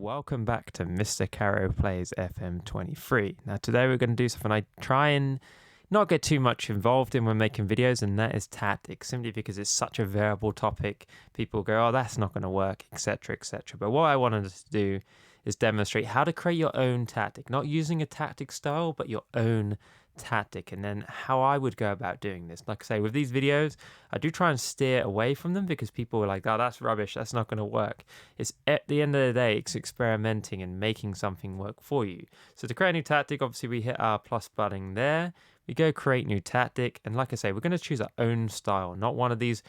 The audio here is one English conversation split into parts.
welcome back to Mr. Caro Plays FM23. Now today we're going to do something I try and not get too much involved in when making videos, and that is tactics, simply because it's such a variable topic. People go, oh, that's not going to work, etc, etc. But what I wanted to do is demonstrate how to create your own tactic, not using a tactic style, but your own tactic, and then how I would go about doing this. Like I say, with these videos, I do try and steer away from them because people are like, oh, that's rubbish, that's not going to work. It's at the end of the day, it's experimenting and making something work for you. So to create a new tactic, obviously we hit our plus button there, we go create new tactic, and like I say, we're going to choose our own style, not one of these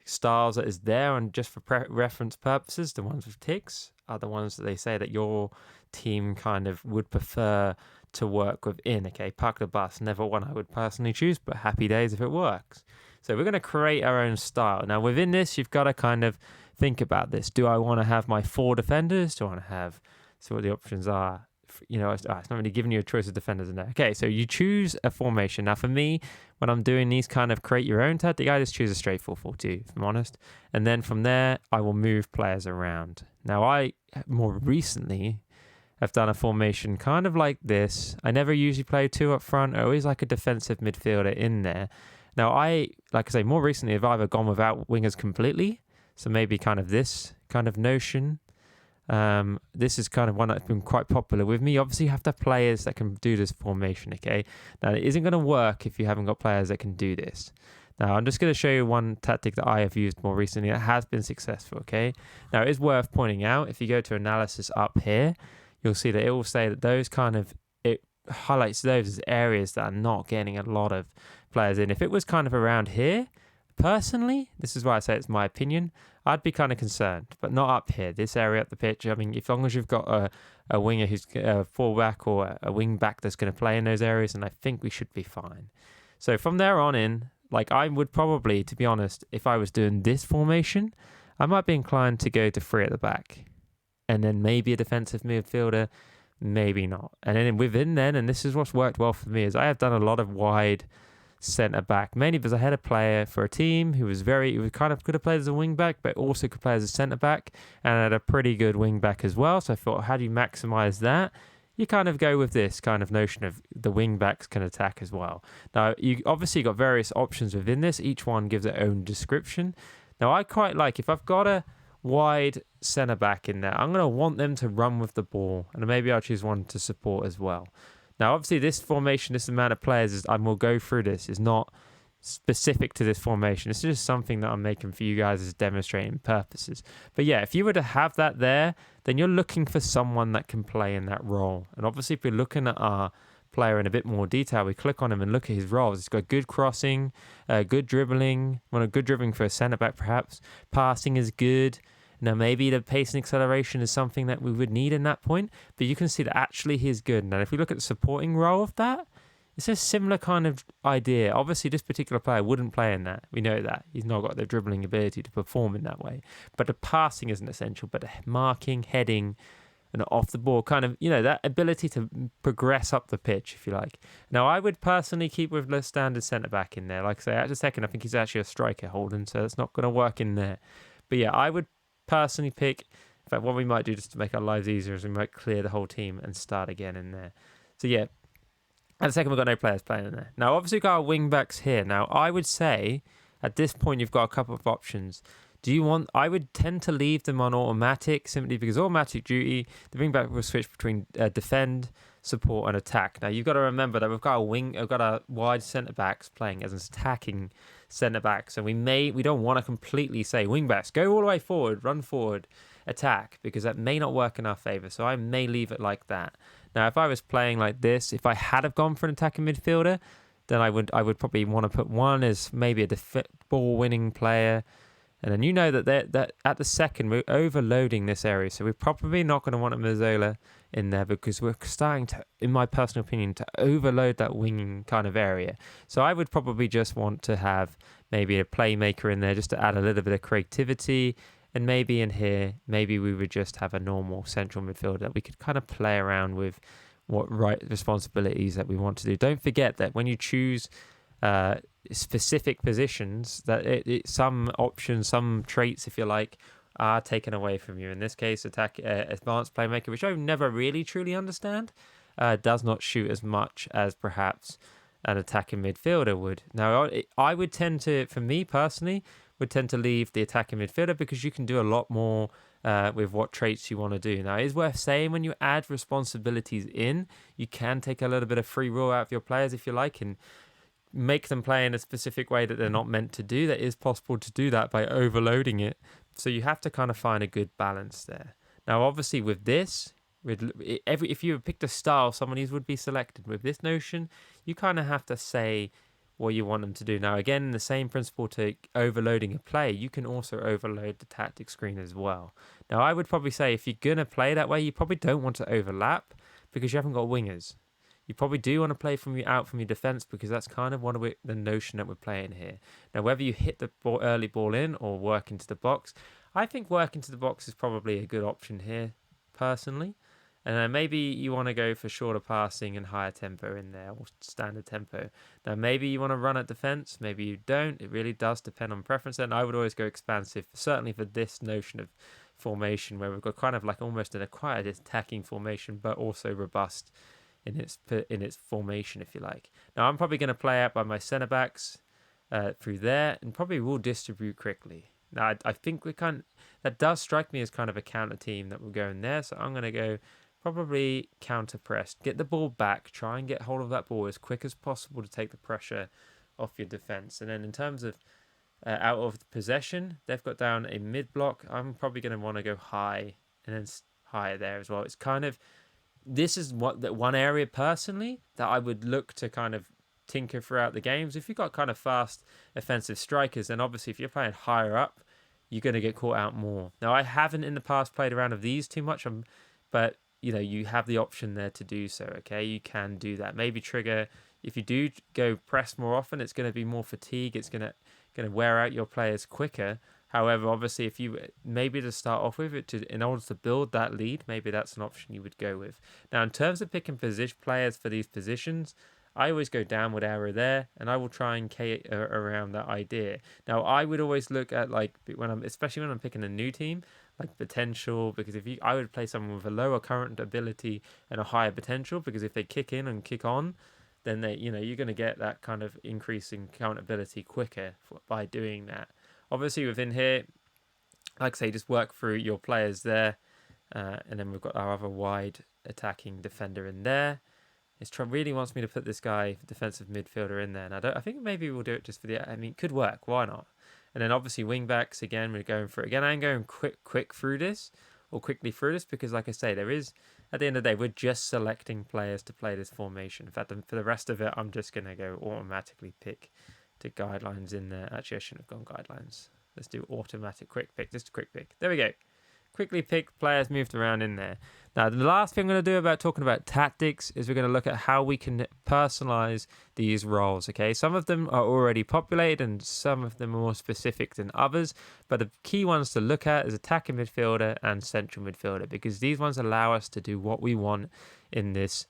styles that is there and just for reference purposes. The ones with ticks are the ones that they say that your team kind of would prefer to work within. Okay, park the bus, never one I would personally choose, but happy days if it works. So we're going to create our own style. Now within this, you've got to kind of think about this. Do I want to have my 4 defenders? Do I want to have, see what the options are? You know, it's not really giving you a choice of defenders in there. Okay, so you choose a formation. Now for me, when I'm doing these kind of create your own tactic, I just choose a straight 4-4-2, if I'm honest. And then from there, I will move players around. Now I, more recently, have done a formation kind of like this. I never usually play 2 up front. I always like a defensive midfielder in there. Now I, like I say, more recently have either gone without wingers completely. So maybe kind of this kind of notion. This is kind of one that's been quite popular with me. Obviously, you have to have players that can do this formation, okay? Now, it isn't going to work if you haven't got players that can do this. Now, I'm just going to show you one tactic that I have used more recently that has been successful, okay? Now, it is worth pointing out, if you go to analysis up here, you'll see that it will say that those kind of, it highlights those as areas that are not getting a lot of players in. If it was kind of around here, personally, this is why I say it's my opinion, I'd be kind of concerned, but not up here, this area up the pitch. I mean, as long as you've got a winger who's a fullback or a wing back that's going to play in those areas, and I think we should be fine. So from there on in, like I would probably, to be honest, if I was doing this formation, I might be inclined to go to 3 at the back. And then maybe a defensive midfielder, maybe not. And then within then, and this is what's worked well for me, is I have done a lot of wide centre back, mainly because I had a player for a team who was kind of could have played as a wing back, but also could play as a centre back, and had a pretty good wing back as well. So I thought, how do you maximise that? You kind of go with this kind of notion of the wing backs can attack as well. Now, you obviously got various options within this. Each one gives its own description. Now, I quite like, if I've got a wide centre back in there, I'm going to want them to run with the ball, and maybe I'll choose one to support as well. Now, obviously, this formation, this amount of players, I will go through this, is not specific to this formation. It's just something that I'm making for you guys as demonstrating purposes. But yeah, if you were to have that there, then you're looking for someone that can play in that role. And obviously, if we're looking at our player in a bit more detail, we click on him and look at his roles. He's got good crossing, good dribbling, good dribbling for a centre-back perhaps. Passing is good. Now, maybe the pace and acceleration is something that we would need in that point, but you can see that actually he's good. Now, if we look at the supporting role of that, it's a similar kind of idea. Obviously, this particular player wouldn't play in that. We know that. He's not got the dribbling ability to perform in that way. But the passing isn't essential, but the marking, heading, and off the ball, kind of, that ability to progress up the pitch, if you like. Now, I would personally keep with the standard centre-back in there. Like I say, at the second, I think he's actually a striker, Holden, so it's not going to work in there. But yeah, I would personally pick, in fact, what we might do just to make our lives easier is we might clear the whole team and start again in there. So yeah, at the second, we've got no players playing in there. Now, obviously, we've got our wing backs here. Now, I would say at this point, you've got a couple of options. I would tend to leave them on automatic, simply because automatic duty, the wing back will switch between defend, support, and attack. Now, you've got to remember that we've got our wide centre backs playing as an attacking centre backs, and we don't want to completely say wing backs go all the way forward, run forward, attack, because that may not work in our favour. So I may leave it like that. Now, if I was playing like this, if I had have gone for an attacking midfielder, then I would probably want to put one as maybe a ball winning player. And then that at the second, we're overloading this area. So we're probably not going to want a Mazzola in there, because we're starting to, in my personal opinion, to overload that winging kind of area. So I would probably just want to have maybe a playmaker in there just to add a little bit of creativity. And maybe in here, maybe we would just have a normal central midfielder that we could kind of play around with what right responsibilities that we want to do. Don't forget that when you choose specific positions, that some options, some traits, if you like, are taken away from you. In this case, advanced playmaker, which I never really truly understand, does not shoot as much as perhaps an attacking midfielder would. Now, I would tend to, for me personally, would tend to leave the attacking midfielder because you can do a lot more with what traits you want to do. Now, it is worth saying when you add responsibilities in, you can take a little bit of free will out of your players if you like, and make them play in a specific way that they're not meant to do. That is possible to do that by overloading it. So you have to kind of find a good balance there. Now, obviously, with this, if you picked a style, someone would be selected. With this notion, you kind of have to say what you want them to do. Now, again, the same principle to overloading a play, you can also overload the tactic screen as well. Now, I would probably say if you're going to play that way, you probably don't want to overlap because you haven't got wingers. You probably do want to play out from your defence because that's kind of the notion that we're playing here. Now, whether you hit the early ball in or work into the box, I think work into the box is probably a good option here, personally. And then maybe you want to go for shorter passing and higher tempo in there, or standard tempo. Now, maybe you want to run at defence, maybe you don't. It really does depend on preference. And I would always go expansive, certainly for this notion of formation, where we've got kind of like almost an acquired attacking formation, but also robust in its formation, if you like. Now, I'm probably going to play out by my centre backs through there, and probably will distribute quickly. Now, I think that does strike me as kind of a counter team that will go in there. So I'm going to go probably counter press, get the ball back, try and get hold of that ball as quick as possible to take the pressure off your defence. And then in terms of out of the possession, they've got down a mid block. I'm probably going to want to go high and then higher there as well. It's kind of, this is that one area personally that I would look to kind of tinker throughout the games. If you've got kind of fast offensive strikers, then obviously if you're playing higher up, you're going to get caught out more. Now, I haven't in the past played around of these too much, but you have the option there to do so, okay? You can do that. Maybe trigger, if you do go press more often, it's going to be more fatigue. It's going to wear out your players quicker. However, obviously, if you maybe to start off with it, in order to build that lead, maybe that's an option you would go with. Now, in terms of picking players for these positions, I always go downward arrow there, and I will try and cater around that idea. Now, I would always look at especially when I'm picking a new team, like potential, because I would play someone with a lower current ability and a higher potential, because if they kick in and kick on, then you're going to get that kind of increase in current ability quicker by doing that. Obviously, within here, like I say, just work through your players there, and then we've got our other wide attacking defender in there. Really wants me to put this guy, defensive midfielder, in there, and I think maybe we'll do it just for it could work. Why not? And then obviously wing backs again. We're going for it again. I'm going quickly through this, because, like I say, there is at the end of the day, we're just selecting players to play this formation. In fact, for the rest of it, I'm just gonna go automatically pick to guidelines in there. Actually, I shouldn't have gone guidelines. Let's do automatic quick pick. Just a quick pick. There we go. Quickly pick players moved around in there. Now, the last thing I'm going to do about talking about tactics is we're going to look at how we can personalize these roles, okay? Some of them are already populated and some of them are more specific than others, but the key ones to look at is attacking midfielder and central midfielder, because these ones allow us to do what we want in this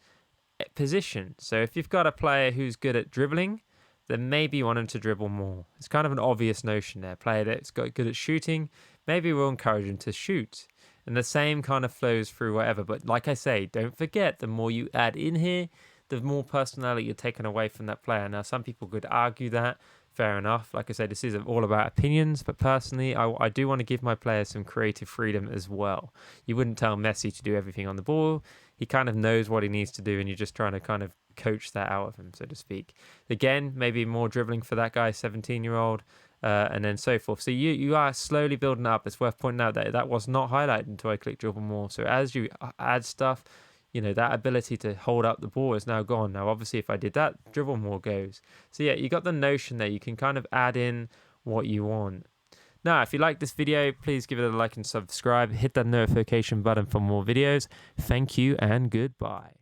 position. So if you've got a player who's good at dribbling, then maybe you want him to dribble more. It's kind of an obvious notion there. Player that's got good at shooting, maybe we'll encourage him to shoot. And the same kind of flows through whatever. But like I say, don't forget, the more you add in here, the more personality you're taking away from that player. Now, some people could argue that. Fair enough. Like I say, this is all about opinions. But personally, I do want to give my players some creative freedom as well. You wouldn't tell Messi to do everything on the ball. He kind of knows what he needs to do, and you're just trying to kind of coach that out of him, so to speak. Again, maybe more dribbling for that guy, 17-year-old. And then so forth. So you are slowly building up. It's worth pointing out that was not highlighted until I clicked dribble more. So as you add stuff, that ability to hold up the ball is now gone. Now, obviously, if I did that, dribble more goes. So yeah, you got the notion there. You can kind of add in what you want. Now, if you like this video, please give it a like and subscribe. Hit that notification button for more videos. Thank you and goodbye.